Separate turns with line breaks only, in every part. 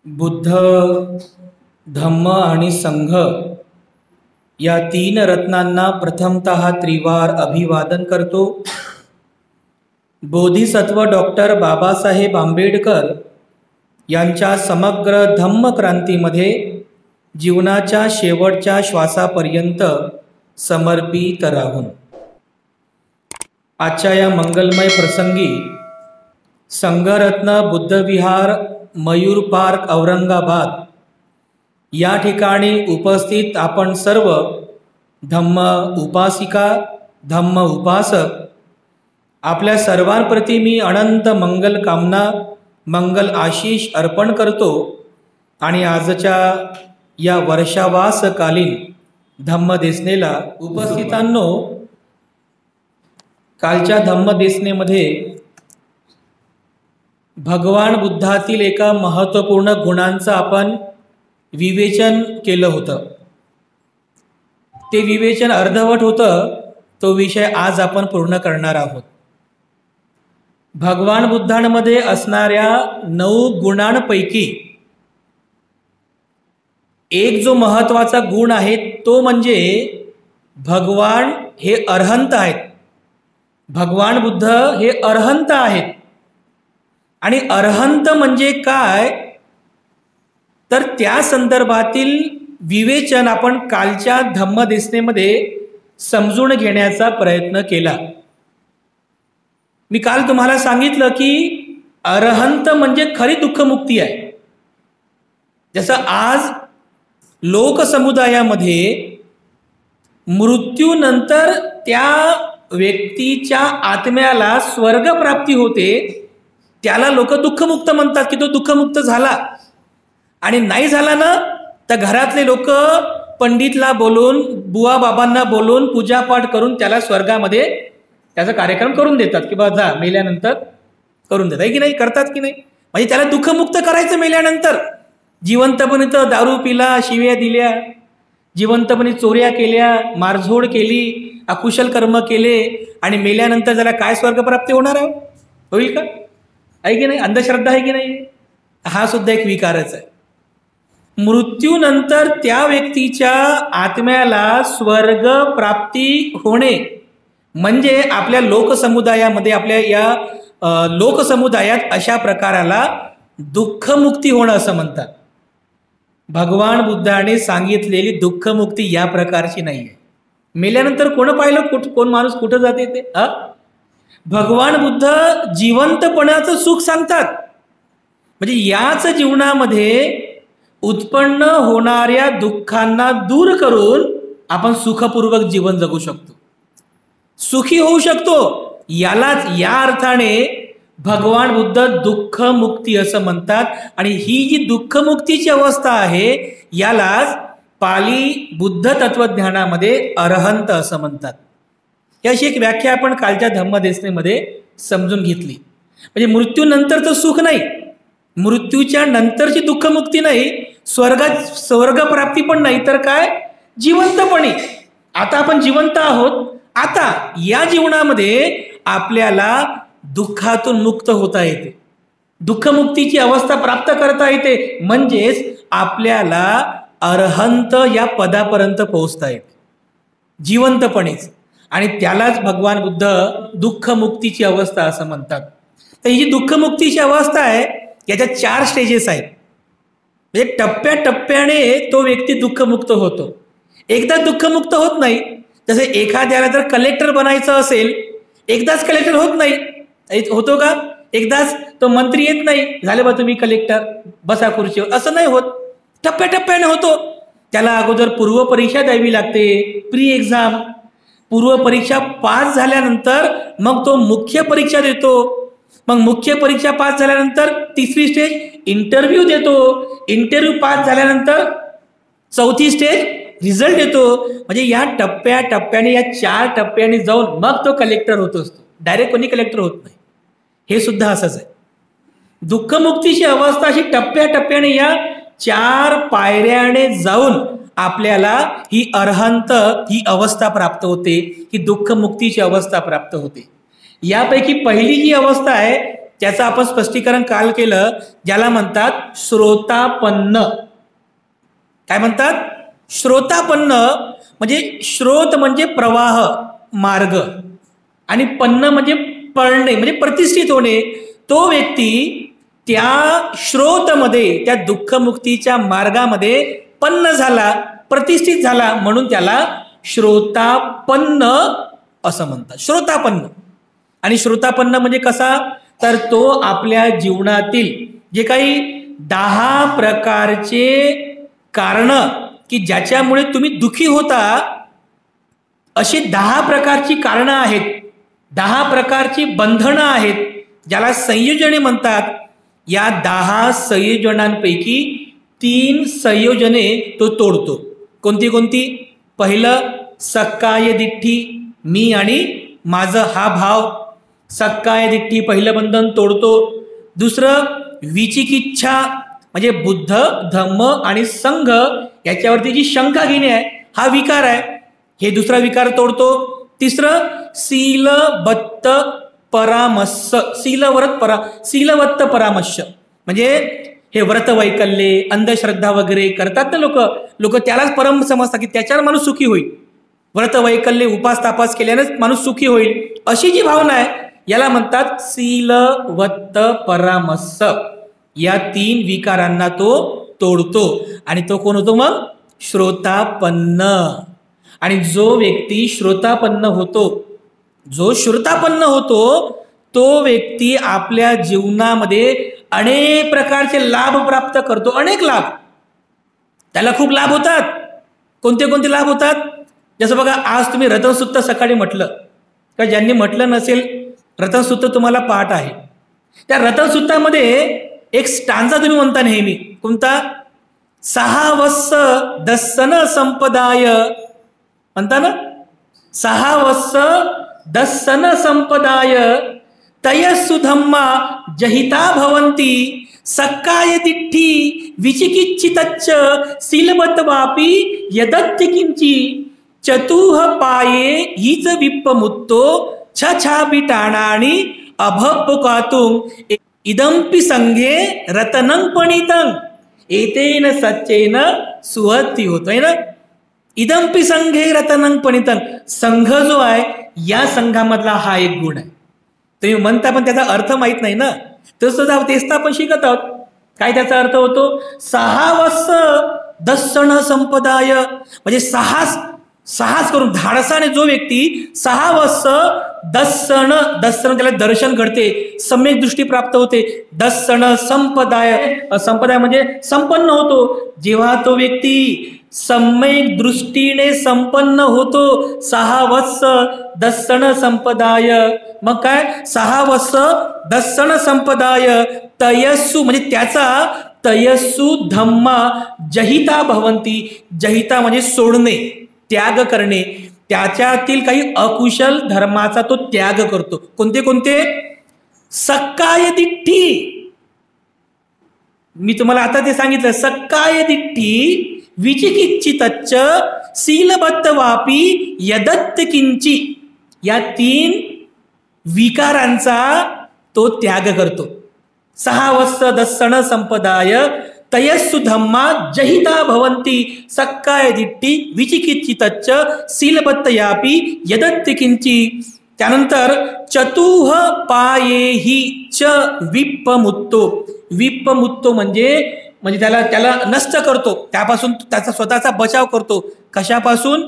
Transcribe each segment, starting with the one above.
बुद्ध, धम्म आणि संघ या तीन रत्नांना प्रथमतः त्रिवार अभिवादन करतो. बोधिसत्व डॉक्टर बाबासाहेब आंबेडकर यांच्या समग्र धम्म क्रांतीमध्ये जीवनाच्या शेवटच्या श्वासापर्यंत समर्पित राहून आजच्या या मंगलमय प्रसंगी संघरत्न बुद्धविहार, मयूर पार्क, औरंगाबाद या ठिकाणी उपस्थित आपण सर्व धम्म उपासिका, धम्म उपासक आपल्या सर्वांप्रती मी अनंत मंगल कामना, मंगल आशीष अर्पण करतो. आणि आजच्या या वर्षावासकालीन धम्मदेसनेला उपस्थितांनो, कालच्या धम्मदेसनेमध्ये भगवान बुद्धातील एका महत्त्वपूर्ण गुणांचं आपण विवेचन केलं होतं. ते विवेचन अर्धवट होतं. तो विषय आज आपण पूर्ण करणार आहोत. भगवान बुद्धांमध्ये असणाऱ्या 9 गुणांपैकी एक जो महत्त्वाचा गुण आहे तो म्हणजे भगवान हे अरहंत आहेत. भगवान बुद्ध हे अरहंत आहेत. आणि अरहंत म्हणजे काय, तर त्या संदर्भातील विवेचन आपण कालच्या धम्मदेसनेमध्ये समजून घेण्याचा प्रयत्न केला. मी काल तुम्हाला सांगितलं की अरहंत म्हणजे खरी दुःखमुक्ती आहे. जसं आज लोकसमुदायामध्ये मृत्यूनंतर त्या व्यक्तीच्या आत्म्याला स्वर्गप्राप्ती होते, त्याला लोक दुःखमुक्त म्हणतात की तो दुःखमुक्त झाला. आणि नाही झाला ना तर घरातले लोक पंडितला बोलून, बुवा बाबांना बोलून पूजापाठ करून त्याला स्वर्गामध्ये त्याचा कार्यक्रम करून देतात की बा जा मेल्यानंतर करून देतात, की नाही करतात की नाही. म्हणजे त्याला दुःखमुक्त करायचं मेल्यानंतर. जिवंतपणी तर दारू पिला, शिव्या दिल्या, जिवंतपणी चोऱ्या केल्या, मारझोड केली, अकुशल कर्म केले आणि मेल्यानंतर त्याला काय स्वर्गप्राप्ती होणार आहे? होईल का? आहे की नाही? अंधश्रद्धा आहे की नाही? हा सुद्धा एक विकारच आहे. मृत्यूनंतर त्या व्यक्तीच्या आत्म्याला स्वर्ग प्राप्ती होणे म्हणजे आपल्या लोकसमुदायामध्ये, आपल्या या लोकसमुदायात अशा प्रकाराला दुःखमुक्ती होणं असं म्हणतात. भगवान बुद्धाने सांगितलेली दुःखमुक्ती या प्रकारची नाही आहे. मेल्यानंतर कोण पाहिलं कोण माणूस कुठं जाते ते? भगवान बुद्ध जिवंतपणाचं सुख सांगतात. म्हणजे याच जीवनामध्ये उत्पन्न होणाऱ्या दुःखांना दूर करून आपण सुखपूर्वक जीवन जगू शकतो, सुखी होऊ शकतो. यालाच या अर्थाने भगवान बुद्ध दुःखमुक्ती असं म्हणतात. आणि ही जी दुःखमुक्तीची अवस्था आहे यालाच पाली बुद्ध तत्वज्ञानामध्ये अरहंत असं म्हणतात. याची एक व्याख्या आपण कालच्या धम्मदेसनेमध्ये समजून घेतली. म्हणजे मृत्यूनंतरचं सुख नाही, मृत्यूच्या नंतरची दुःखमुक्ती नाही, स्वर्गप्राप्ती पण नाही, तर काय जिवंतपणी. आता आपण जिवंत आहोत. आता या जीवनामध्ये आपल्याला दुःखातून मुक्त होता येते, दुःखमुक्तीची अवस्था प्राप्त करता येते. म्हणजेच आपल्याला अरहंत या पदापर्यंत पोहोचता येते जिवंतपणेच. आणि त्यालाच भगवान बुद्ध दुःखमुक्तीची अवस्था असं म्हणतात. तर ही जी दुःखमुक्तीची अवस्था आहे याच्या 4 स्टेजेस आहेत. म्हणजे टप्प्याटप्प्याने तो व्यक्ती दुःखमुक्त होतो. एकदा दुःखमुक्त होत नाही. जसे एखाद्याला जर कलेक्टर बनायचं असेल, एकदाच कलेक्टर होत नाही. होतो का? एकदाच तो मंत्री येत नाही, झाले बा तुम्ही कलेक्टर, बसा खुर्चीवर, असं नाही होत. टप्प्याटप्प्याने होतो. त्याला अगोदर पूर्वपरीक्षा द्यावी लागते, प्री एक्झाम. पूर्वपरीक्षा पास झाल्यानंतर मग तो मुख्य परीक्षा देतो. मग मुख्य परीक्षा पास झाल्यानंतर 3री स्टेज इंटरव्ह्यू देतो. इंटरव्ह्यू पास झाल्यानंतर 4थी स्टेज रिझल्ट येतो. म्हणजे या टप्प्याटप्प्याने, या 4 टप्प्याने जाऊन मग तो कलेक्टर होत असतो. डायरेक्ट कोणी कलेक्टर होत नाही. हे सुद्धा असंच आहे. दुःखमुक्तीची अवस्था अशी टप्प्याटप्प्याने या 4 पायऱ्याने जाऊन आपल्याला ही अरहंत ही अवस्था प्राप्त होते, ही दुःखमुक्तीची अवस्था प्राप्त होते. यापैकी पहिली जी अवस्था आहे त्याचं आपण स्पष्टीकरण काल केलं, ज्याला म्हणतात श्रोतापन्न. काय म्हणतात? श्रोतापन्न. म्हणजे श्रोत म्हणजे प्रवाह, मार्ग, आणि पन्न म्हणजे पळणे, म्हणजे प्रतिष्ठित होणे. तो व्यक्ती त्या श्रोतमध्ये, त्या दुःखमुक्तीच्या मार्गामध्ये पन्न झाला, प्रतिष्ठित झाला, म्हणून त्याला श्रोतापन्न असं म्हणतात. श्रोतापन्न. आणि श्रोतापन्न म्हणजे कसा? तर तो आपल्या जीवनातील जे काही 10 प्रकारचे कारण की ज्याच्यामुळे तुम्ही दुखी होता, अशी 10 प्रकारची कारणं आहेत, 10 प्रकारची बंधनं आहेत, ज्याला संयोजने म्हणतात. या 10 संयोजनांपैकी 3 संयोजने तो तोडतो. कोणती कोणती? पहिलं सक्काय दिठ्ठी, मी आणि माझं हा भाव. सक्काय दिठ्ठी पहिलं बंधन तोडतो. दुसरं विचिकिच्छा, म्हणजे बुद्ध, धम्म आणि संघ याच्यावरती जी शंका घेणे आहे, हा विकार आहे, हे दुसरा विकार तोडतो. तिसरं शीलबद्ध परामर्श, शीलवत्त परामर्श, म्हणजे हे व्रत वैकल्ये, अंधश्रद्धा वगैरे करतात ना लोक त्यालाच परम समजतात की त्याच्यावर माणूस सुखी होईल. व्रत वैकल्ये, उपास तापास केल्यानेच माणूस सुखी होईल, अशी जी भावना आहे याला म्हणतात शीलवत्त परामर्श. या 3 विकारांना तो तोडतो. आणि तो कोण होतो मग? श्रोतापन्न. आणि जो व्यक्ती श्रोतापन्न होतो, तो व्यक्ती आपल्या जीवनामध्ये अनेक प्रकारचे लाभ प्राप्त करतो. अनेक लाभ, त्याला खूप लाभ होतात. कोणते कोणते लाभ होतात? जसं बघा, आज तुम्ही रतनसूत्र सकाळी म्हटलं का? ज्यांनी म्हटलं नसेल, रतनसूत्र तुम्हाला पाठ आहे. त्या रतनसूत्रामध्ये एक स्टांजा तुम्ही म्हणता नेहमी. कोणता? 6 वत्स दस्सन संपदाय म्हणता ना. 6 वत्स दस्सन संपदाय तयस्सु धम्मा जहिता भवन्ति सक्काय दिठ्ठी विचिकिच्छितच्च शीलवत्वापि यदत्ति किंची चतुह पाये हीच विप्पमुत्तो छछाबिटाणानि अभपुकातुं इदंपि संघे रतनं पणितं एतेन सच्चेन सुहती होतो आहे ना. इदंपि संघे रतनं पणितं. संघ जो आहे, या संघामधला हा एक गुण आहे. तुम्ही म्हणता पण त्याचा अर्थ माहित नाही ना. तसं तेच तर आपण शिकत आहोत. काय त्याचा अर्थ होतो? 6 वत्स दस्सन संपदाय, म्हणजे 6 करून धाडसाने जो व्यक्ती 6 वत्स दस्सन त्याला दर्शन घडते, सम्यक दृष्टी प्राप्त होते. दस्सन संपदाय म्हणजे संपन्न होतो. जेव्हा तो व्यक्ती सम्यक दृष्टीने संपन्न होतो, 6 वत्स दस्सन संपदाय, मग काय? 6 वत्स दस्सन संपदाय तयस्सु, म्हणजे त्याचा तयस्सु धम्मा जहिता भवन्ति. जहिता म्हणजे सोडणे, त्याग करणे. त्याच्यातील काही अकुशल धर्माचा तो त्याग करतो. कोणते कोणते? सक्काय दिठ्ठी, मी तुम्हाला आता ते सांगितलं. सक्काय दिठ्ठी विचिकिच्छितच्च शीलबद्धवापि यदत्त किंची, या 3 विकारांचा तो त्याग करतो. 6 वत्स दस्सन संपदाय तयस्सु धम्मा जहिता भवन्ति सक्काय दिठ्ठी विचिकिच्छितच्च शीलबद्धयापि यदत्ति किंची. त्यानंतर चतुह पायेहि च विप्पमुत्तो. विप्पमुत्तो म्हणजे त्याला नष्ट करतो, त्यापासून त्याचा स्वतःचा बचाव करतो. कशापासून?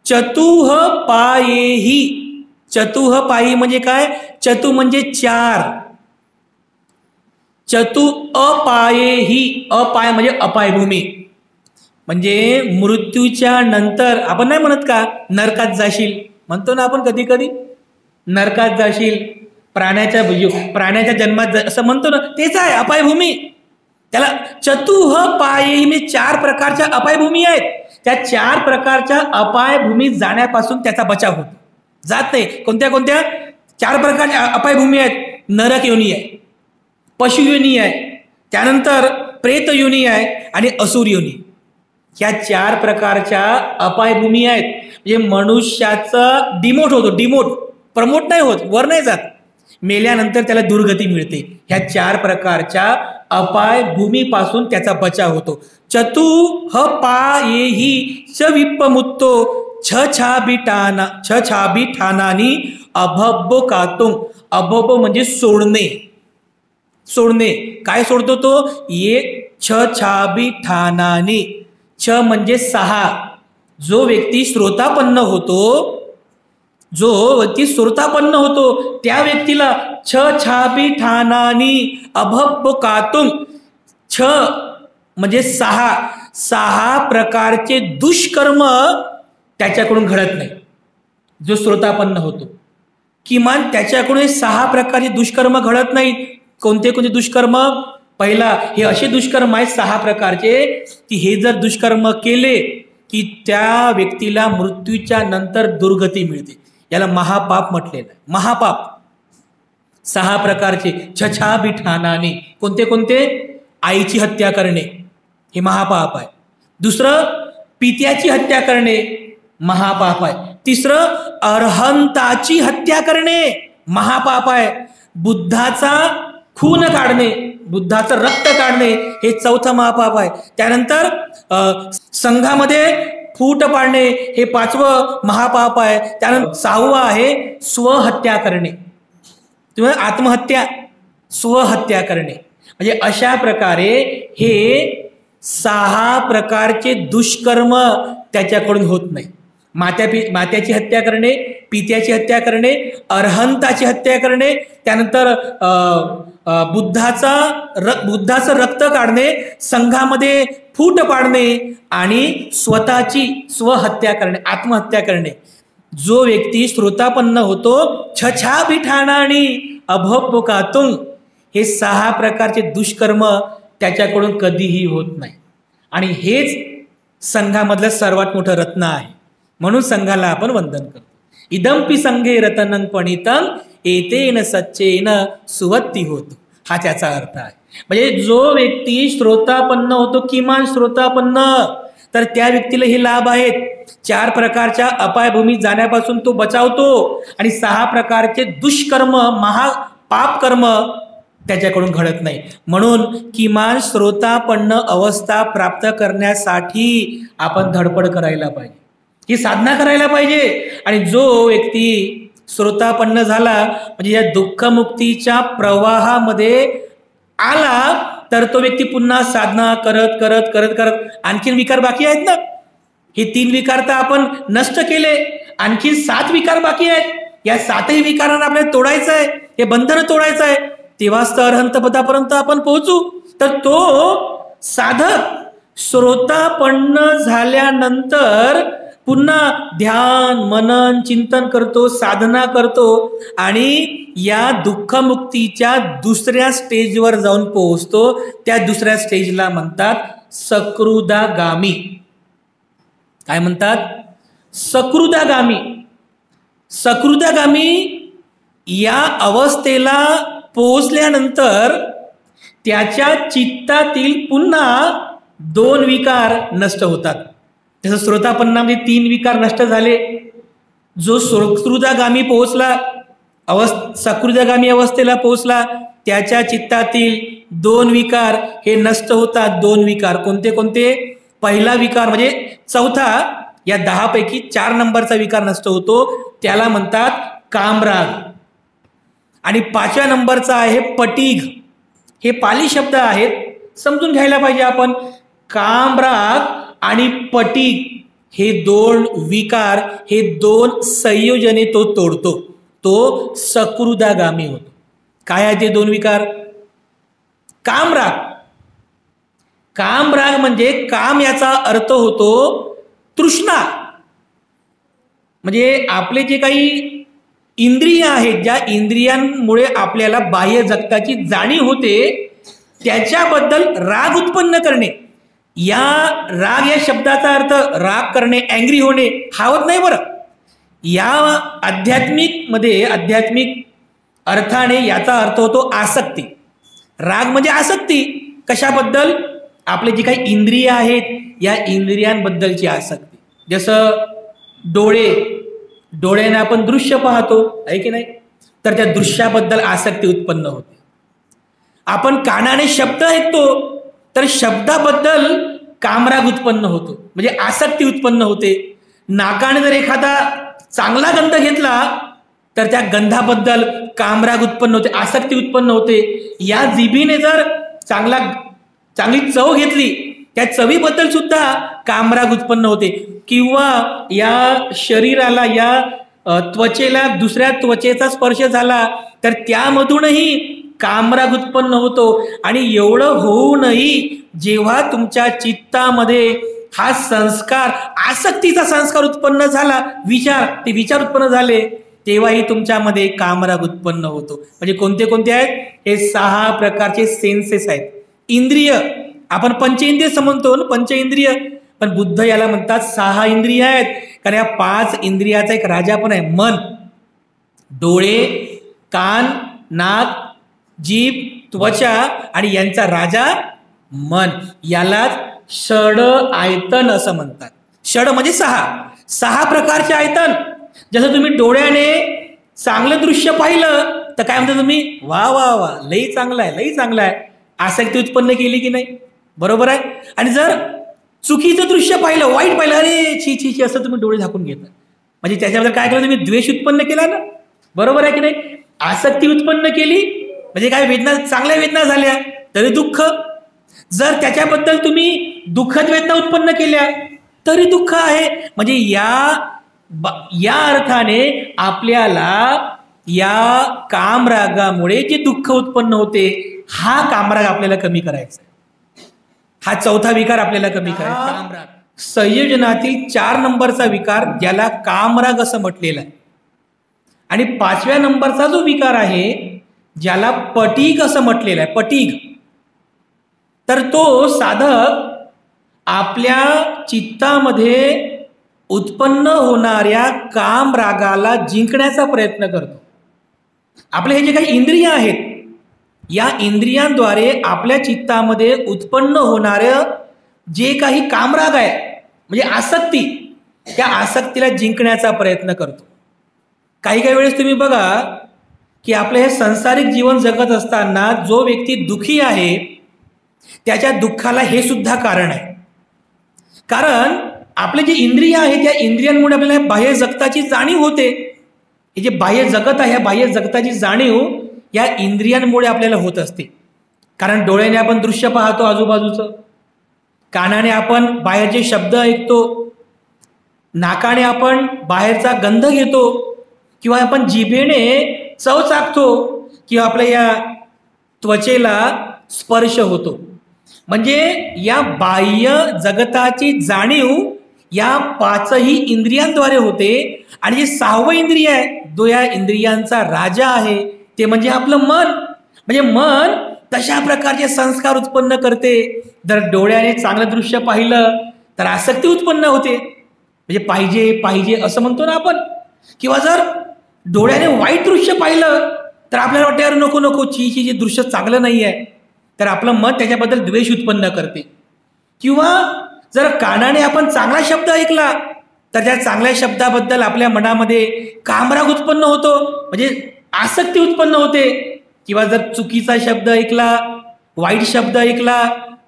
चतुह पायेहि. चतुह पायी म्हणजे काय? चतु म्हणजे 4, चतु अपायेहि. अपाय म्हणजे अपायभूमी. म्हणजे मृत्यूच्या नंतर आपण नाही म्हणत का नरकात जाशील, म्हणतो ना आपण कधी कधी, नरकात जाशील, प्राण्याच्या जन्मात असं म्हणतो ना, तेच आहे अपायभूमी. त्याला चतुह पायेहि म्हणजे 4 प्रकारच्या अपायभूमी आहेत. त्या 4 प्रकारच्या अपायभूमी जाण्यापासून त्याचा बचाव होतो, जात नाही. कोणत्या कोणत्या 4 प्रकारच्या अपायभूमी आहेत? नरक योनी आहे, पशुयोनी आहे, त्यानंतर प्रेत योनी आहे आणि असुर योनी. ह्या 4 प्रकारच्या अपायभूमी आहेत. म्हणजे मनुष्याचं डिमोट होतो, प्रमोट नाही होत, वर नाही जात. मेल्यानंतर त्याला दुर्गती मिळते. ह्या 4 प्रकारच्या अपाय भूमीपासून त्याचा बचाव होतो. चतु ह पायेही च विप्पमुत्तो छछाबी ठाणानी अभब्बो कातुंग. अभब्बो म्हणजे सोडणे. सोडणे काय सोडतो तो? ये छछाबी ठाणानी. छ म्हणजे 6. जो व्यक्ती श्रोतापन्न होतो, जो व्यक्ती श्रोतापन्न होतो त्या व्यक्तीला छछाबी ठाणानी अभब्बो कातुंग. छ म्हणजे 6 प्रकारचे दुष्कर्म त्याच्याकडून घडत नाही. जो श्रोतापन्न होतो किमान त्याच्याकडून 6 प्रकारचे दुष्कर्म घडत नाहीत. कोणते कोणते दुष्कर्म? पहिला, हे असे दुष्कर्म आहेत 6 प्रकारचे की हे जर दुष्कर्म केले की त्या व्यक्तीला मृत्यूच्या नंतर दुर्गती मिळते. याला महापाप म्हटलेलं आहे. महापाप 6 प्रकारचे. छछाबी ठाणानी. कोणते कोणते? आईची हत्या करणे हे महापाप आहे. दुसरं, पित्याची हत्या करणे महापाप आहे. तिसरं, अरहंताची हत्या करणे महापाप आहे. बुद्धाचा खून काढणे, बुद्धाचं रक्त काढणे हे 4थं महापाप आहे. त्यानंतर संघामध्ये फूट पाडणे हे 5वं महापाप आहे. त्यानंतर 6वं आहे स्वहत्या करणे किंवा आत्महत्या, स्वहत्या करणे. म्हणजे अशा प्रकारे हे 6 प्रकारचे दुष्कर्म त्याच्याकडून होत नाही. मात्याची हत्या करणे, पित्याची हत्या करणे, अरहंताची हत्या करणे, त्यानंतर बुद्धाचं रक्त काढणे, संघामध्ये फूट पाडणे आणि स्वतःची स्वहत्या करणे, आत्महत्या करणे. जो व्यक्ती श्रोतापन्न होतो छछाबी ठाणानी अभब्बो कातुंग. हे 6 प्रकारचे दुष्कर्म त्याच्याकडून कधीही होत नाही. आणि हेच संघामधलं सर्वात मोठं रत्न आहे. म्हणून संघाला आपण वंदन करतो. इदंपि संघे रतनं पणितं एतेन सच्चेन सुवत्ती होतो. हा त्याचा अर्थ आहे. म्हणजे जो व्यक्ती श्रोतापन्न होतो, किमान श्रोतापन्न, तर त्या व्यक्तीला हे लाभ आहेत. 4 प्रकारच्या अपायभूमीत जाण्यापासून तो बचावतो आणि 6 प्रकारचे दुष्कर्म, महापाप कर्म त्याच्याकडून घडत नाही. म्हणून किमान श्रोतापन्न अवस्था प्राप्त करण्यासाठी आपण धडपड करायला पाहिजे, ही साधना करायला पाहिजे. आणि जो व्यक्ती श्रोतापन्न झाला म्हणजे या दुःखमुक्तीच्या प्रवाहामध्ये आला तर तो व्यक्ती पुन्हा साधना करत करत करत करत, आणखीन विकार बाकी आहेत ना, हे 3 विकार तर आपण नष्ट केले, आणखी 7 विकार बाकी आहेत. या 7ही विकारांना आपल्याला तोडायचं आहे, हे बंधन तोडायचं आहे. तेव्हाच तर अरहंत पदापर्यंत आपण पोहोचू. तर तो साधक श्रोतापन्न झाल्यानंतर पुन्हा ध्यान, मनन, चिंतन करतो, साधना करतो आणि या दुःखमुक्तीच्या दुसऱ्या स्टेजवर जाऊन पोहोचतो. त्या दुसऱ्या स्टेजला म्हणतात सकृदागामी. काय म्हणतात? सकृदागामी. सकृदागामी या अवस्थेला पोहोचल्यानंतर त्याच्या चित्तातील पुन्हा 2 विकार नष्ट होतात. जसं श्रोतापन्नामध्ये 3 विकार नष्ट झाले. जो सकृदागामी पोहोचला, सकृदागामी अवस्थेला पोहोचला, त्याच्या चित्तातील 2 विकार हे नष्ट होतात. 2 विकार कोणते कोणते? पहिला विकार म्हणजे 4था, या 10 पैकी 4 नंबरचा विकार नष्ट होतो, त्याला म्हणतात कामराग. आणि 5व्या नंबरचा आहे पटीघ. हे पाली शब्द आहेत, समजून घ्यायला पाहिजे आपण. कामराग आणि पटीघ हे 2 विकार, हे 2 संयोजने तो तोडतो, तो सकृदागामी होतो. काय आहे ते 2 विकार? कामराग. कामराग म्हणजे काम याचा अर्थ होतो तृष्णा. म्हणजे आपले जे काही इंद्रिय आहेत, ज्या इंद्रियांमुळे आपल्याला बाह्य जगताची जाणीव होते, त्याच्याबद्दल राग उत्पन्न करणे. या राग या शब्दाचा अर्थ राग करणे, अँग्री होणे हा होत नाही बरं. या आध्यात्मिक अर्थाने याचा अर्थ होतो आसक्ती. राग म्हणजे आसक्ती. कशाबद्दल? आपले जे काही इंद्रिय आहेत या इंद्रियांबद्दलची आसक्ती. जसं डोळ्याने आपण दृश्य पाहतो, आहे की नाही? तर त्या दृश्याबद्दल आसक्ती उत्पन्न होते. आपण कानाने शब्द ऐकतो तर शब्दाबद्दल कामराग उत्पन्न होतो, म्हणजे आसक्ती उत्पन्न होते. नाकाने जर एखादा चांगला गंध घेतला तर त्या गंधाबद्दल कामराग उत्पन्न होते, आसक्ती उत्पन्न होते. या जिभेने जर चांगली चव घेतली, त्या चवीबद्दल सुद्धा कामराग उत्पन्न होते. किंवा या शरीराला, या त्वचेला दुसऱ्या त्वचेचा स्पर्श झाला तर त्यामधूनही कामराग उत्पन्न होतो. आणि एवढं होऊनही जेव्हा तुमच्या चित्तामध्ये हा संस्कार, आसक्तीचा संस्कार उत्पन्न झाला, ते विचार उत्पन्न झाले, तेव्हाही तुमच्यामध्ये कामराग उत्पन्न होतो. म्हणजे कोणते कोणते आहेत? हे 6 प्रकारचे सेन्सेस आहेत. इंद्रिय, आपण पंचेंद्रिय समजतो, पंचेंद्रिय, पण बुद्ध याला म्हणतात 6 इंद्रिय आहेत. कारण या 5 इंद्रियाचा एक राजा पण आहे, मन. डोळे, कान, नाक, जीभ, त्वचा आणि यांचा राजा मन. यालाच षड आयतन असं म्हणतात. षड म्हणजे 6 प्रकारचे आयतन. जसं तुम्ही डोळ्याने चांगलं दृश्य पाहिलं तर काय म्हणता तुम्ही? वा वा वा, लई चांगलं आहे, लई चांगलं आहे. आसक्ती उत्पन्न केली की नाही? बरोबर आहे. आणि जर चुकीचं दृश्य पाहिलं, वाईट पाहिलं, अरे छी छी छी असं तुम्ही डोळे झाकून घेता, म्हणजे त्याच्याबद्दल काय केलं तुम्ही? द्वेष उत्पन्न केला ना. बरोबर आहे की नाही? आसक्ती उत्पन्न केली म्हणजे काय? वेदना, चांगल्या वेदना झाल्या तरी दुःख. जर त्याच्याबद्दल तुम्ही दुःखद वेदना उत्पन्न केल्या तरी दुःख आहे. म्हणजे या अर्थाने आपल्याला या कामरागामुळे जे दुःख उत्पन्न होते, हा कामराग आपल्याला कमी करायचा. हा 4था विकार आपल्याला कमी करायचा, कामराग. संयोजनातील 4 नंबरचा विकार ज्याला कामराग असं म्हटलेलं आहे. आणि 5व्या नंबरचा जो विकार आहे ज्याला पटीग असं म्हटलेलं आहे, पटीग, तर तो साधक आपल्या चित्तामध्ये उत्पन्न होणाऱ्या कामरागाला जिंकण्याचा प्रयत्न करतो. आपले हे जे काही इंद्रिय आहेत, या इंद्रियांद्वारे आपल्या चित्तामध्ये उत्पन्न होणारं जे काही कामराग आहे, म्हणजे आसक्ती, त्या आसक्तीला जिंकण्याचा प्रयत्न करतो. काही काही वेळेस तुम्ही बघा की आपलं हे सांसारिक जीवन जगत असताना जो व्यक्ती दुःखी आहे त्याच्या दुःखाला हे सुद्धा कारण आहे. कारण आपले जे इंद्रिय आहे त्या इंद्रियांमुळे आपल्याला बाह्य जगताची जाणीव होते. हे जे बाह्य जगत आहे, या बाह्य जगताची जाणीव या इंद्रियांमुळे आपल्याला होत असते. कारण डोळ्याने आपण दृश्य पाहतो आजूबाजूचं, कानाने आपण बाहेरचे शब्द ऐकतो, नाकाने आपण बाहेरचा गंध घेतो, किंवा आपण जिभेने चव चाखतो, किंवा आपल्या या त्वचेला स्पर्श होतो. म्हणजे या बाह्य जगताची जाणीव या 5ही इंद्रियांद्वारे होते. आणि जे 6वं इंद्रिय आहे, जो या इंद्रियांचा राजा आहे, ते म्हणजे आपलं मन. म्हणजे मन तशा प्रकारचे संस्कार उत्पन्न करते. जर डोळ्याने चांगलं दृश्य पाहिलं तर आसक्ती उत्पन्न होते, म्हणजे पाहिजे पाहिजे असं म्हणतो ना आपण. किंवा जर डोळ्याने वाईट दृश्य पाहिलं तर आपल्याला वाटतं अरे नको नको, छी छी, जे दृश्य चांगलं नाही आहे, तर आपलं मन त्याच्याबद्दल द्वेष उत्पन्न करते. किंवा जर कानाने आपण चांगला शब्द ऐकला तर त्या चांगल्या शब्दाबद्दल आपल्या मनामध्ये कामराग उत्पन्न होतो, म्हणजे आसक्ती उत्पन्न होते. किंवा जर चुकीचा शब्द ऐकला, वाईट शब्द ऐकला,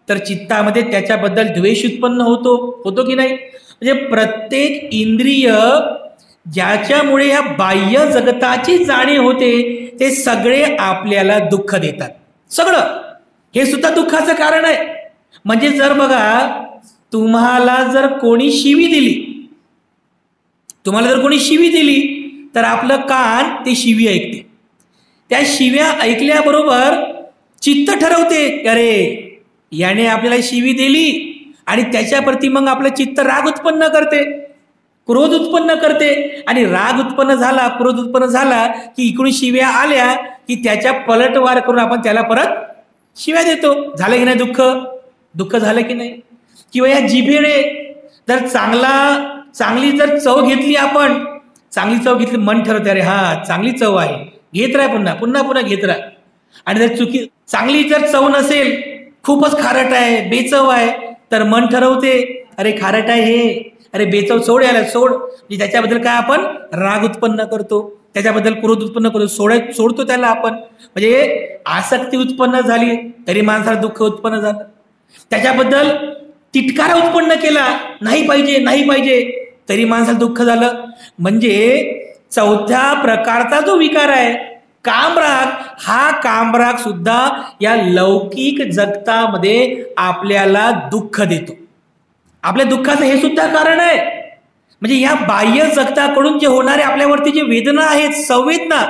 तर चित्तामध्ये त्याच्याबद्दल द्वेष उत्पन्न होतो की नाही? म्हणजे प्रत्येक इंद्रिय ज्याच्यामुळे या बाह्य जगताची जाणीव होते, ते सगळे आपल्याला दुःख देतात. सगळं हे सुद्धा दुःखाचं कारण आहे. म्हणजे जर बघा, तुम्हाला जर कोणी शिवी दिली तर आपलं कान ते शिवी ऐकते. त्या शिव्या ऐकल्याबरोबर चित्त ठरवते, अरे याने आपल्याला शिवी दिली, आणि त्याच्याप्रती मग आपलं चित्त राग उत्पन्न करते, क्रोध उत्पन्न करते. आणि राग उत्पन्न झाला, क्रोध उत्पन्न झाला की इकडून शिव्या आल्या की त्याच्या पलटवार करून आपण त्याला परत शिव्या देतो. झालं की नाही दुःख झालं की नाही? किंवा या जिभेने जर चांगली जर चव घेतली, आपण चांगली चव घेतली, मन ठरवते अरे हा चांगली चव आहे, घेत राहा, पुन्हा घेत राहा. आणि जर चांगली जर चव नसेल, खूपच खारट आहे, बेचव आहे, तर मन ठरवते अरे खारट आहे हे, अरे बेचव, सोड याला सोड. म्हणजे त्याच्याबद्दल काय आपण राग उत्पन्न करतो. त्याच्याबद्दल क्रोध उत्पन्न करतो, सोडतो त्याला आपण. म्हणजे आसक्ती उत्पन्न झाली तरी माणसाला दुःख उत्पन्न झालं. त्याच्याबद्दल तिटकारा उत्पन्न केला, नाही पाहिजे नाही पाहिजे, तरी माणसाला दुःख झालं. म्हणजे चौथ्या प्रकारचा जो विकार आहे कामराग, हा कामराग सुद्धा या लौकिक जगतामध्ये आपल्याला दुःख देतो. आपल्या दुःखाचं हे सुद्धा कारण आहे. म्हणजे या बाह्य जगताकडून जे होणारे आपल्यावरती जे वेदना आहेत, संवेदना,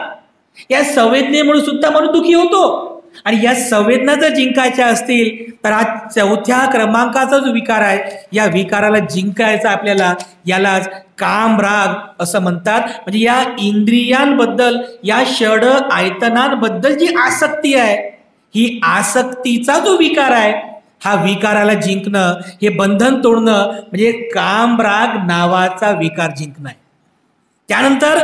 या संवेदनेमुळे सुद्धा माणूस दुःखी होतो. आणि या संवेदना जर जिंकायच्या असतील तर हा चौथ्या क्रमांकाचा जो विकार आहे, या विकाराला जिंकायचा आपल्याला, यालाच कामराग असं म्हणतात. म्हणजे या इंद्रियांबद्दल, या षड आयतनांबद्दल जी आसक्ती आहे, ही आसक्तीचा जो विकार आहे, हा विकाराला जिंकणं, हे बंधन तोडणं म्हणजे कामराग नावाचा विकार जिंकणं आहे. त्यानंतर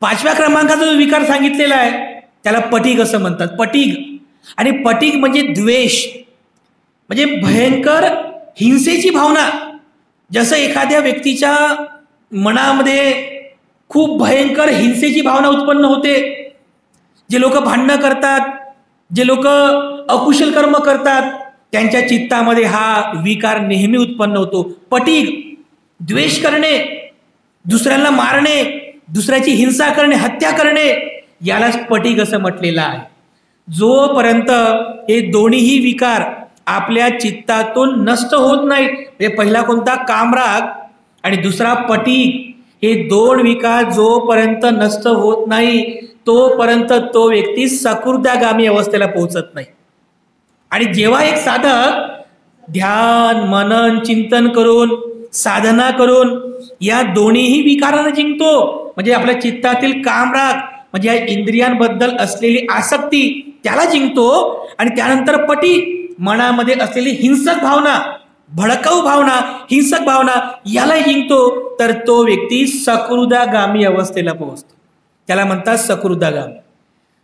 5व्या क्रमांकाचा जो विकार सांगितलेला आहे त्याला पटीग असं म्हणतात. पटीग, आणि पटीग म्हणजे द्वेष, म्हणजे भयंकर हिंसेची भावना. जसं एखाद्या व्यक्तीच्या मनामध्ये खूप भयंकर हिंसेची भावना उत्पन्न होते, जे लोक भांडणं करतात, जे लोक अकुशल कर्म करतात, त्यांच्या चित्तामध्ये हा विकार नेहमी उत्पन्न होतो. पटीग, द्वेष करणे, दुसऱ्यांना मारणे, दुसऱ्याची हिंसा करणे, हत्या करणे, यालाच पटीग असं म्हटलेलं आहे. जोपर्यंत हे दोन्हीही विकार आपल्या चित्तातून नष्ट होत नाहीत, म्हणजे पहिला कोणता कामराग आणि दुसरा पटीग, हे दोन विकार जोपर्यंत नष्ट होत नाही तोपर्यंत तो व्यक्ती सकृदागामी अवस्थेला पोहोचत नाही. आणि जेव्हा एक साधक ध्यान, मनन, चिंतन करून, साधना करून या दोन्हीही विकारांना जिंकतो, म्हणजे आपल्या चित्तातील कामराग म्हणजे या इंद्रियांबद्दल असलेली आसक्ती त्याला जिंकतो, आणि त्यानंतर पटीग, मनामध्ये असलेली हिंसक भावना, भडकाऊ भावना, हिंसक भावना, याला जिंकतो, तर तो व्यक्ती सकृदागामी अवस्थेला पोहोचतो. त्याला म्हणतात सकृदागामी.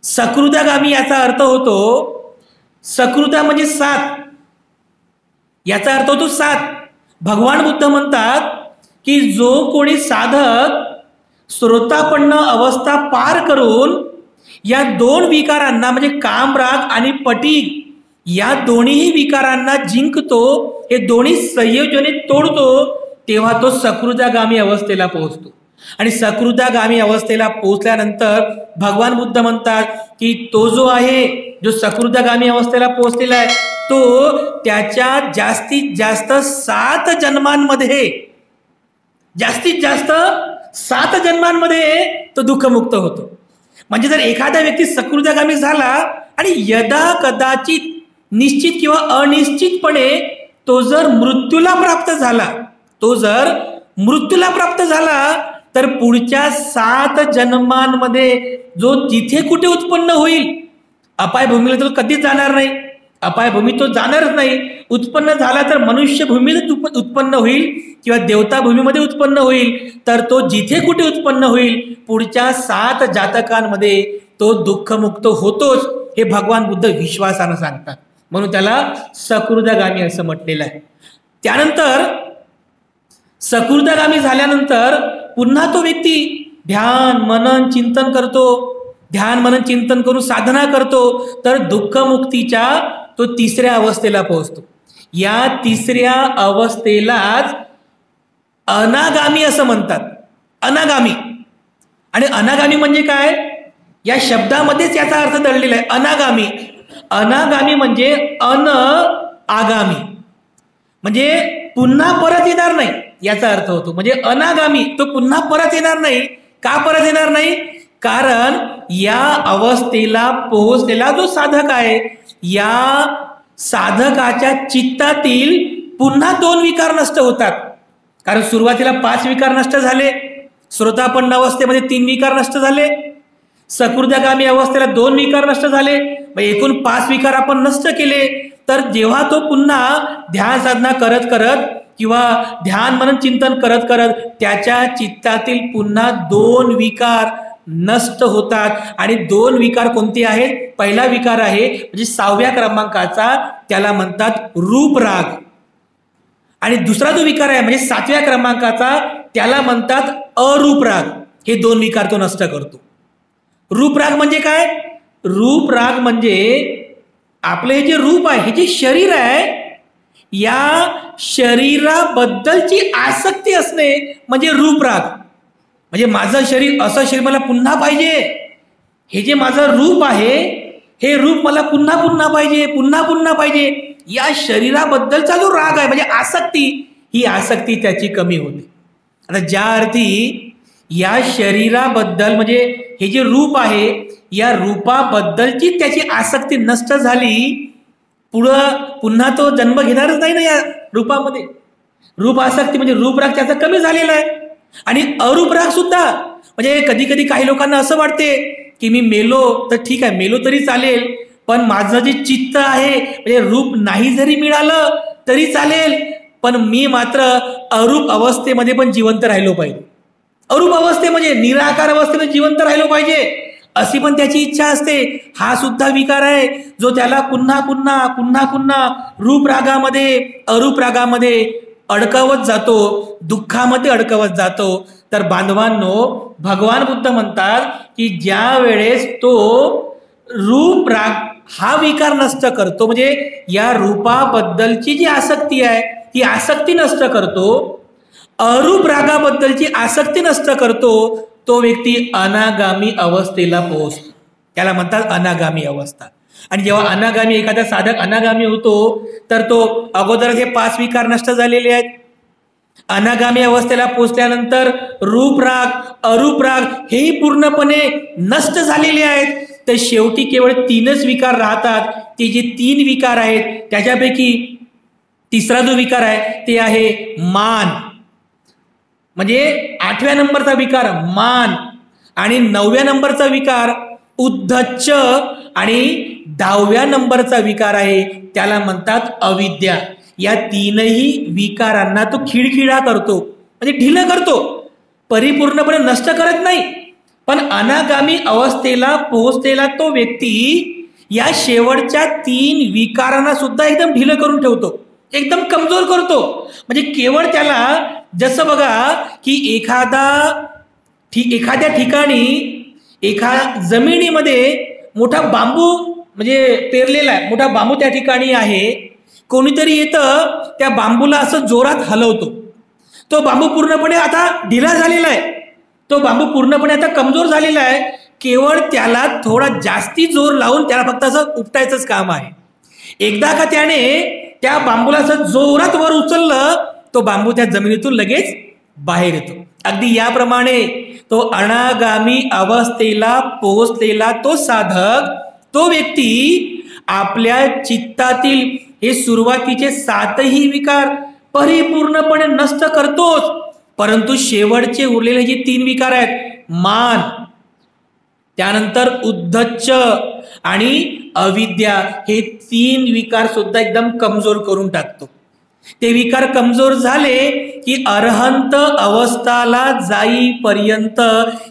सकृदागामी याचा अर्थ होतो, सकृदा म्हणजे 7, याचा अर्थ होतो 7. भगवान बुद्ध म्हणतात की जो कोणी साधक श्रोतापन्न अवस्था पार करून या दोन विकारांना म्हणजे कामराग आणि पटीग या दोन्ही विकारांना जिंकतो, हे दोन्ही संयोजने तोडतो, तेव्हा तो सकृदागामी अवस्थेला पोहोचतो. आणि सकृदागामी अवस्थेला पोहोचल्यानंतर भगवान बुद्ध म्हणतात की तो जो आहे, जो सकृदागामी अवस्थेला पोहोचलेला आहे, तो त्याच्या जास्तीत जास्त 7 जन्मांमध्ये, जास्तीत जास्त 7 जन्मांमध्ये तो दुःखमुक्त होतो. म्हणजे जर एखादा व्यक्ती सकृदागामी झाला आणि यदा कदाचित, निश्चित किंवा अनिश्चितपणे तो जर मृत्यूला प्राप्त झाला, तर पुढच्या 7 जन्मांमध्ये जो जिथे कुठे उत्पन्न होईल, अपायभूमीला तो कधीच जाणार नाही, अपायभूमी तो जाणारच नाही. उत्पन्न झाला तर मनुष्य भूमीत उत्पन्न होईल किंवा देवता भूमीमध्ये उत्पन्न होईल, तर तो जिथे कुठे उत्पन्न होईल पुढच्या 7 जातकांमध्ये तो दुःखमुक्त होतोच, हे भगवान बुद्ध विश्वासानं सांगतात. म्हणून त्याला सकृदागामी असं म्हटलेलं आहे. त्यानंतर सकृदागामी झाल्यानंतर पुन्हा तो व्यक्ती ध्यान, मनन, चिंतन करतो, ध्यान, मनन, चिंतन करून साधना करतो, तर दुःखमुक्तीच्या तो 3ऱ्या अवस्थेला पोहोचतो. या 3ऱ्या अवस्थेलाच अनागामी असं म्हणतात. अनागामी, आणि अनागामी म्हणजे काय, या शब्दामध्येच याचा अर्थ दडलेला आहे. अनागामी, अनागामी म्हणजे आगामी, म्हणजे पुन्हा परत येणार नाही याचा अर्थ होतो. म्हणजे अनागामी, तो पुन्हा परत येणार नाही. का परत येणार नाही? कारण या अवस्थेला पोहोचलेला जो साधक आहे, या साधकाच्या चित्तातील पुन्हा 2 विकार नष्ट होतात. कारण सुरुवातीला 5 विकार नष्ट झाले, श्रोतापन्न अवस्थेमध्ये 3 विकार नष्ट झाले, सकृदागामी अवस्थेला 2 विकार नष्ट झाले, एकूण 5 विकार आपण नष्ट केले. तर जेव्हा तो पुन्हा ध्यान साधना करत करत किंवा ध्यान मनन चिंतन करत करत त्याच्या चित्तातील पुन्हा 2 विकार नष्ट होतात. आणि 2 विकार कोणते आहेत? पहिला विकार आहे म्हणजे 6व्या क्रमांकाचा, त्याला म्हणतात रूपराग. आणि दुसरा जो विकार आहे म्हणजे 7व्या क्रमांकाचा, त्याला म्हणतात अरूपराग. हे 2 विकार तो नष्ट करतो. रूपराग म्हणजे काय? रूपराग म्हणजे आपलं हे जे रूप आहे, हे जे शरीर आहे, या शरीराबद्दलची आसक्ती असणे म्हणजे रूपराग. म्हणजे माझं शरीर, असं शरीर मला पुन्हा पाहिजे, हे जे माझं रूप आहे, हे रूप मला पुन्हा पुन्हा पाहिजे, पुन्हा पुन्हा पाहिजे, या शरीराबद्दलचा जो राग आहे म्हणजे आसक्ती, ही आसक्ती त्याची कमी होते. आता ज्या अर्थी या शरीराबद्दल म्हणजे हे जे रूप आहे, या रूपाबद्दलची त्याची आसक्ती नष्ट झाली, पुन्हा तो जन्म घेणारच नाही ना या रूपामध्ये. रूप आसक्ती म्हणजे रूपराग त्याचा कमी झालेला आहे. आणि अरूपराग सुद्धा म्हणजे कधी कधी काही लोकांना असं वाटते की मी मेलो तर ठीक आहे, मेलो तरी चालेल, पण माझं जे चित्त आहे म्हणजे रूप नाही जरी मिळालं तरी चालेल, पण मी मात्र अरूप अवस्थेमध्ये पण जिवंत राहिलो पाहिजे. अरूप अवस्थे म्हणजे निराकार अवस्थेमध्ये जिवंत राहिलो पाहिजे, अशी पण त्याची इच्छा असते. हा सुद्धा विकार आहे जो त्याला पुन्हा पुन्हा पुन्हा पुन्हा रूपरागामध्ये अरूपरागामध्ये अडकवत जातो, दुःखामध्ये अडकवत जातो. तर बांधवांनो, भगवान बुद्ध म्हणतात की ज्या वेळेस तो रूपराग हा विकार नष्ट करतो, म्हणजे या रूपाबद्दलची जी आसक्ती आहे ती आसक्ती नष्ट करतो, अरूप रागाबद्दलची आसक्ती नष्ट करतो, तो व्यक्ती अनागामी अवस्थेला पोहोचतो. त्याला म्हणतात अनागामी अवस्था. आणि जेव्हा अनागामी, एखादा साधक अनागामी होतो, तर तो अगोदर हे 5 विकार नष्ट झालेले आहेत. अनागामी अवस्थेला पोहोचल्यानंतर रूपराग अरूपराग हेही पूर्णपणे नष्ट झालेले आहेत. तर शेवटी केवळ 3च विकार राहतात. ते जे 3 विकार आहेत त्याच्यापैकी तिसरा जो विकार आहे ते आहे मान. म्हणजे 8व्या नंबरचा विकार मान, आणि 9व्या नंबरचा विकार उद्धच्च, आणि 10व्या नंबरचा विकार आहे त्याला म्हणतात अविद्या. या 3ही विकारांना तो खिळखिळा करतो, म्हणजे ढिलं करतो, परिपूर्णपणे नष्ट करत नाही. पण अनागामी अवस्थेला पोहोचलेला तो व्यक्ती या शेवटच्या 3 विकारांना सुद्धा एकदम ढिलं करून ठेवतो, एकदम कमजोर करतो. म्हणजे केवळ त्याला, जसं बघा की एखाद्या ठिकाणी जमिनीमध्ये मोठा बांबू म्हणजे पेरलेला आहे, मोठा बांबू त्या ठिकाणी आहे, कोणीतरी येतं त्या बांबूला असं जोरात हलवतो, तो बांबू पूर्णपणे आता ढिला झालेला आहे, तो बांबू पूर्णपणे आता कमजोर झालेला आहे. केवळ त्याला थोडा जास्ती जोर लावून त्याला फक्त असं उपटायचंच काम आहे. एकदा का त्याने त्या बांबूला असं जोरात वर उचललं, तो बांबू त्या जमिनीतून लगेच बाहेर येतो. अगदी याप्रमाणे तो अनागामी अवस्थेला पोहोचलेला तो साधक, तो व्यक्ती आपल्या चित्तातील हे सुरुवातीचे 7ही विकार परिपूर्णपणे नष्ट करतोच, परंतु शेवटचे उरलेले जे 3 विकार आहेत, मान, त्यानंतर उद्धच्च आणि अविद्या, हे 3 विकार सुद्धा एकदम कमजोर करून टाकतो. ते विकार कमजोर झाले की अरहंत अवस्थाला जाईपर्यंत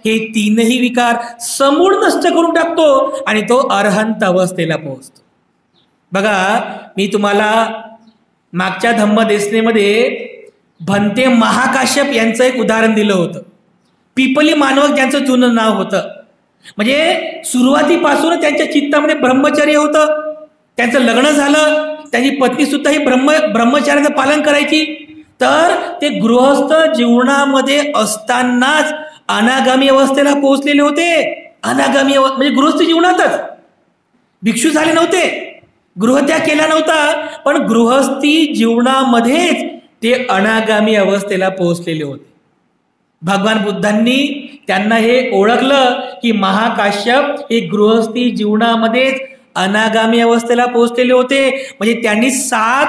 हे 3ही विकार समूळ नष्ट करून टाकतो आणि तो अरहंत अवस्थेला पोहोचतो. बघा, मी तुम्हाला मागच्या धम्मदेशनेमध्ये भंते महाकाश्यप यांचं एक उदाहरण दिलं होतं. पिपली मानवक ज्यांचं जुनं नाव होतं. म्हणजे सुरुवातीपासून त्यांच्या चित्तामध्ये ब्रह्मचर्य होतं, त्यांचं लग्न झालं, त्यांची पत्नी सुद्धा ही ब्रह्मचर्याचं पालन करायची. तर ते गृहस्थ जीवनामध्ये असतानाच अनागामी अवस्थेला पोहोचलेले होते. अनागामी म्हणजे गृहस्थ जीवनातच, भिक्षू झाले नव्हते, गृहत्याग केला नव्हता, पण गृहस्थी जीवनामध्येच ते अनागामी अवस्थेला पोहोचलेले होते. भगवान बुद्धांनी त्यांना हे ओळखलं की महाकाश्यप हे गृहस्थी जीवनामध्येच अनागामी अवस्थेला पोहोचलेले होते. म्हणजे त्यांनी 7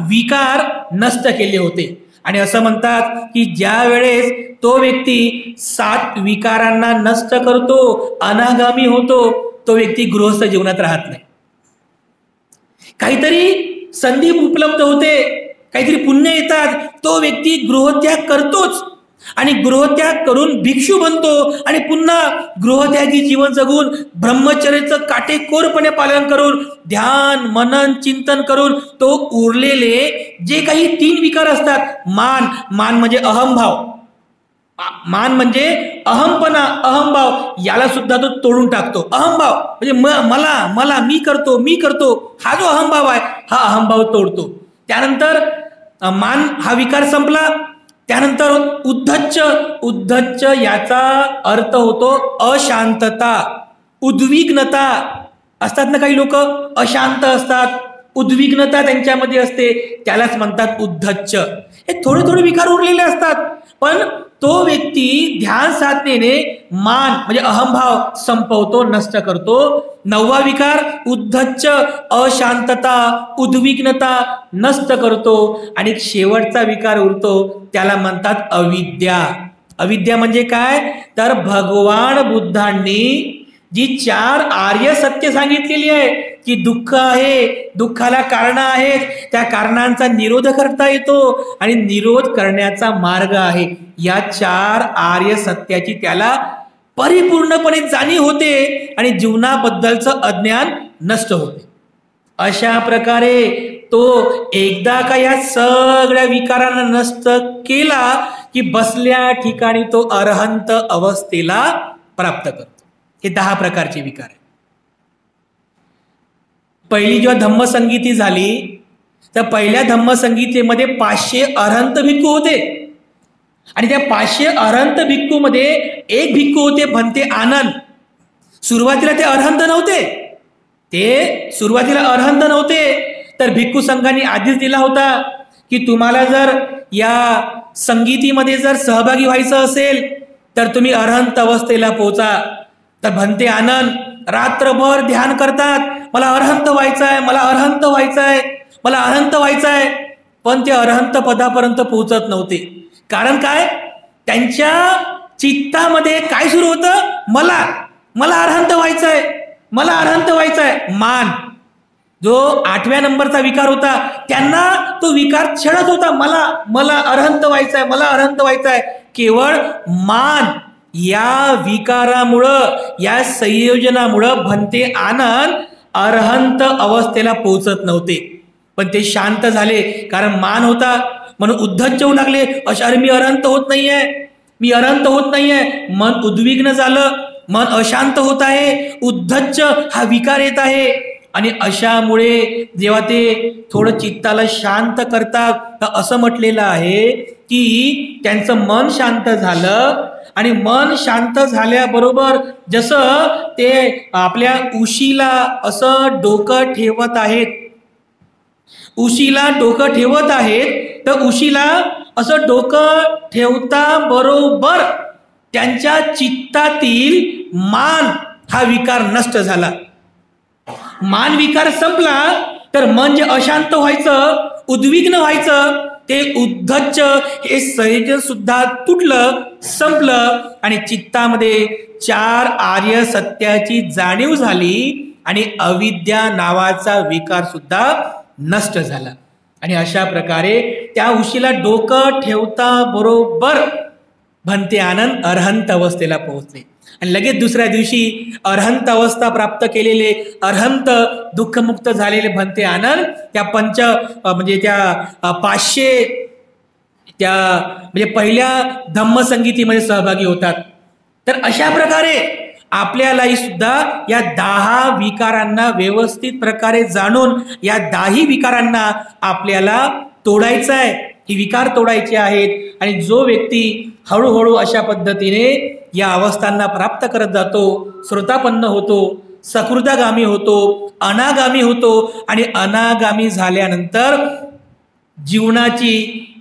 विकार नष्ट केले होते. आणि असं म्हणतात की ज्या वेळेस तो व्यक्ती 7 विकारांना नष्ट करतो, अनागामी होतो, तो व्यक्ती गृहस्थ जीवनात राहत नाही. काहीतरी संधी उपलब्ध होते, काहीतरी पुण्य येतात, तो व्यक्ती गृहत्याग करतोच आणि गृहत्याग करून भिक्षू बनतो आणि पुन्हा गृहत्यागी जीवन जगून ब्रह्मचर्याचं काटेकोरपणे पालन करून ध्यान मनन चिंतन करून तो उरलेले जे काही 3 विकार असतात, मान म्हणजे अहंभाव, मान म्हणजे अहमपणा, अहमभाव, याला सुद्धा तो तोडून टाकतो. अहमभाव म्हणजे मला मला मी करतो, हा जो अहमभाव आहे हा अहमभाव तोडतो. त्यानंतर मान हा विकार संपला. त्यानंतर उद्धच्च, उद्धच्च याचा अर्थ होतो अशांतता, उद्विग्नता. असतात ना काही लोक अशांत असतात, उद्विग्नता त्यांच्यामध्ये असते, त्यालाच म्हणतात उद्धच्च. हे थोडे थोडे विकार उरलेले असतात, पण तो व्यक्ती ध्यान साधनेने मान म्हणजे अहंभाव संपवतो, नष्ट करतो. 9वा विकार उद्धच्च, अशांतता, उद्विग्नता नष्ट करतो. आणि शेवटचा विकार उरतो, त्याला म्हणतात अविद्या. अविद्या म्हणजे काय, तर भगवान बुद्धांनी जी 4 आर्य सत्य सांगितलेली आहे की दुःख आहे, दुःखाला कारण आहेत, त्या कारणांचा निरोध करता येतो आणि निरोध करण्याचा मार्ग आहे, या 4 आर्य सत्याची त्याला परिपूर्णपणे जाणीव होते आणि जीवनाबद्दलचं अज्ञान नष्ट होते. अशा प्रकारे तो एकदा का या सगळ्या विकारांना नष्ट केला की बसल्या ठिकाणी तो अरहंत अवस्थेला प्राप्त करतो. हे 10 प्रकारचे विकार आहेत. पहिली जेव्हा धम्मसंगीती झाली तर पहिल्या धम्मसंगीतेमध्ये 500 अरहंत भिक्खू होते आणि त्या 500 अरहंत भिक्खू मध्ये एक भिक्खू होते भंते आनंद. सुरुवातीला ते अरहंत नव्हते, तर भिक्खू संघाने आदेश दिला होता की तुम्हाला जर या संगीतीमध्ये जर सहभागी व्हायचं असेल तर तुम्ही अरहंत अवस्थेला पोहोचा. तर भंते आनंद रात्रभर ध्यान करतात, मला अरहंत व्हायचंय, पण ते अरहंत पदापर्यंत पोहोचत नव्हते. कारण काय, त्यांच्या चित्तामध्ये काय सुरू होतं, मला अरहंत व्हायचंय. मान जो 8व्या नंबरचा विकार होता, त्यांना तो विकार छळत होता, मला अरहंत व्हायचंय. केवळ मान या विकारामुळं, या संयोजनामुळं भंते आनंद अरहंत अवस्थेला पोहोचत नव्हते. पण ते शांत झाले, कारण मान होता म्हणून उद्धच्च होऊ लागले. अरे मी अरहंत होत नाहीये. मन उद्विग्न झालं, मन अशांत होत आहे, उद्धच्च हा विकार येत आहे. आणि अशामुळे जेव्हा ते थोडं चित्ताला शांत करतात, तर असं म्हटलेलं आहे की त्यांचं मन शांत झालं आणि मन शांत झाल्याबरोबर जसं ते आपल्या उशीला असं डोकं ठेवत आहेत, तर उशीला असं डोकं ठेवता बरोबर त्यांच्या चित्तातील मान हा विकार नष्ट झाला. मान विकार संपला तर मन जे अशांत व्हायचं, उद्विग्न व्हायचं, ते उद्धच्च हे संयोजन सुद्धा तुटलं, संपलं आणि चित्तामध्ये 4 आर्य सत्याची जाणीव झाली आणि अविद्या नावाचा विकार सुद्धा नष्ट झाला. आणि अशा प्रकारे त्या उशीला डोकं ठेवता बरोबर भंते आनंद अरहंत अवस्थेला पोहोचले आणि लगेच दुसऱ्या दिवशी अरहंत अवस्था प्राप्त केलेले, अरहंत दुःखमुक्त झालेले भंते आनंद त्या म्हणजे त्या 500 त्या म्हणजे पहिल्या धम्मसंगीतीमध्ये सहभागी होतात. तर अशा प्रकारे आपल्यालाही सुद्धा या 10 विकारांना व्यवस्थित प्रकारे जाणून या 10 विकारांना आपल्याला तोडायचं आहे. ही विकार तोडायचे आहेत आणि जो व्यक्ती हळूहळू अशा पद्धतीने या अवस्थांना प्राप्त करत जातो, श्रोतापन्न होतो, सकृदागामी होतो, अनागामी होतो आणि अनागामी झाल्यानंतर जीवनाची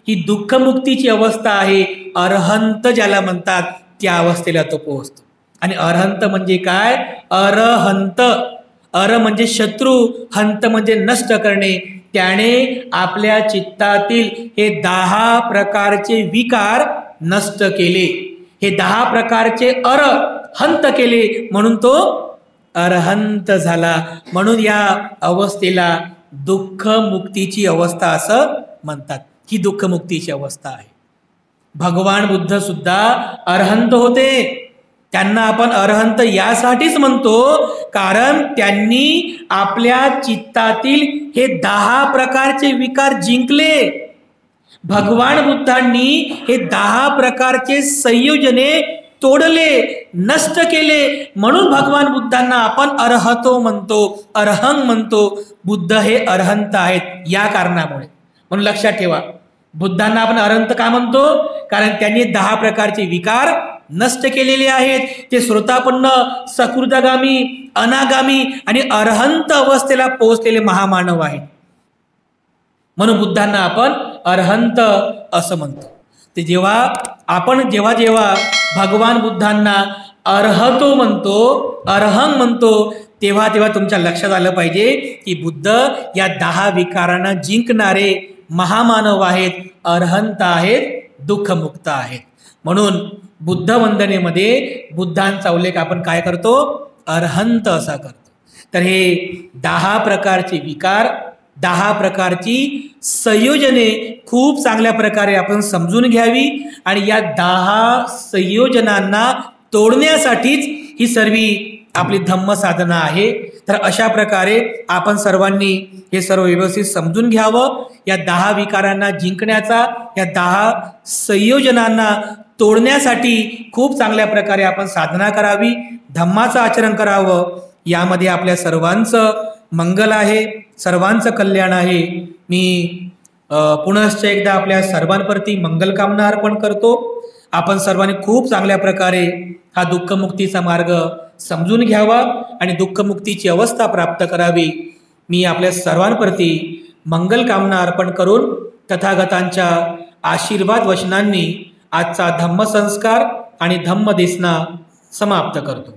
ही दुःखमुक्तीची अवस्था आहे, अरहंत ज्याला म्हणतात, त्या अवस्थेला तो पोहोचतो. आणि अरहंत म्हणजे काय, अरहंत, अर म्हणजे शत्रू, हंत म्हणजे नष्ट करणे. त्याने आपल्या चित्तातील हे 10 प्रकारचे विकार नष्ट केले, हे 10 प्रकारचे अरहंत केले, म्हणून तो अरहंत झाला. म्हणून या अवस्थेला दुःख मुक्तीची अवस्था असं म्हणतात. ही दुःख मुक्तीची अवस्था आहे. भगवान बुद्ध सुद्धा अरहंत होते. त्यांना आपण अरहंत यासाठीच म्हणतो कारण त्यांनी आपल्या चित्तातील हे 10 प्रकारचे विकार जिंकले. भगवान बुद्धांनी हे 10 प्रकारचे संयोजने तोडले, नष्ट केले, म्हणून भगवान बुद्धांना आपण अरहतो म्हणतो, अरहंग म्हणतो. बुद्ध हे अरहंत आहेत या कारणामुळे. म्हणून लक्षात ठेवा, बुद्धांना आपण अरहंत का म्हणतो? कारण त्यांनी 10 प्रकारचे विकार नष्ट केलेले आहेत. ते श्रोतापन्न, सकृतगामी, अनागामी आणि अरहंत अवस्थेला पोहोचलेले महामानव आहेत. म्हणून बुद्धांना आपण अरहंत असं म्हणतो. ते जेव्हा जेव्हा भगवान बुद्धांना अरहतो म्हणतो, अरहंग म्हणतो, तेव्हा तुमच्या लक्षात आलं पाहिजे की बुद्ध या 10 विकारांना जिंकणारे महामानव आहेत, अरहंत आहेत, दुःखमुक्त आहेत. म्हणून बुद्ध वंदनेमध्ये बुद्धांचा उल्लेख आपण काय करतो? अरहंत असा करतो. तर हे 10 प्रकारचे विकार, 10 प्रकारची संयोजने खूप चांगल्या प्रकारे आपण समजून घ्यावी आणि या 10 संयोजनांना तोडण्यासाठीच ही सर्वी आपली धम्म साधना आहे. तर अशा प्रकारे आपण सर्वांनी हे सर्व व्यवस्थित समजून घ्यावं. या 10 विकारांना जिंकण्याचा, या 10 संयोजनांना तोडण्यासाठी खूप चांगल्या प्रकारे आपण साधना करावी, धम्माचं आचरण करावं. यामध्ये आपल्या सर्वांचं मंगल आहे, सर्वांचं कल्याण आहे. मी पुनश्च एकदा आपल्या सर्वांप्रती मंगल कामना अर्पण करतो. आपण सर्वांनी खूप चांगल्या प्रकारे हा दुःखमुक्तीचा मार्ग समजून घ्यावा आणि दुःखमुक्तीची अवस्था प्राप्त करावी. मी आपल्या सर्वांप्रती मंगल कामना अर्पण करून तथागतांच्या आशीर्वाद वचनांनी आजचा धम्मसंस्कार आणि धम्मदेसना समाप्त करतो.